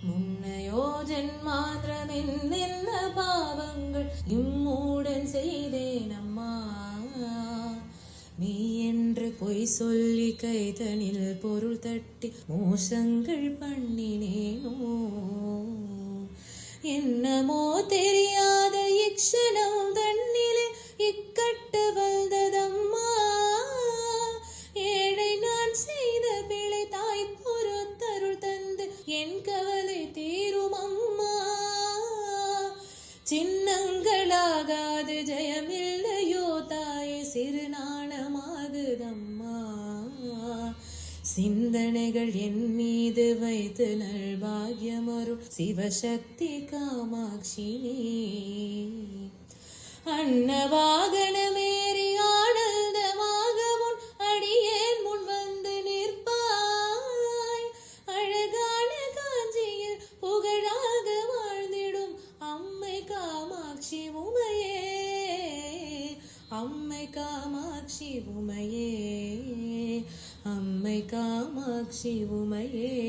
முன்னையோ ஜென்மாந்திரமென்ன பாவங்கள் இம்மூடன் செய்தேன் அம்மா. நீ என்று பொய் சொல்லி கைதனில் பொருள் தட்டி மோசங்கள் பண்ணினேனோ. என்னமோ தெரியாத இக்ஷணம் தன்னிலே இக்கட்டு வந்ததம்மா. ஏழை நான் செய்த பிழை தாய் பொறுத்தருள் தந்து என் கவலை தீரும் அம்மா. சின்னங்களாகாது ஜெயமில்லையோ தாயே, சிறு நாணமாகுதம்மா. சிந்தனைகள் என் மீது வைத்து நல்பாகியமருள் சிவசக்தி காமாட்சி. அன்னவாகனமேறி ஆனந்தமாக உன் அடியேன் முன் வந்து நிற்பாய். அழகான காஞ்சியில் புகழாக வாழ்ந்திடும் அம்மை காமாட்சி உமையே, அம்மை காமாட்சி உமையே, அம்மை காமாட்சி உமையே.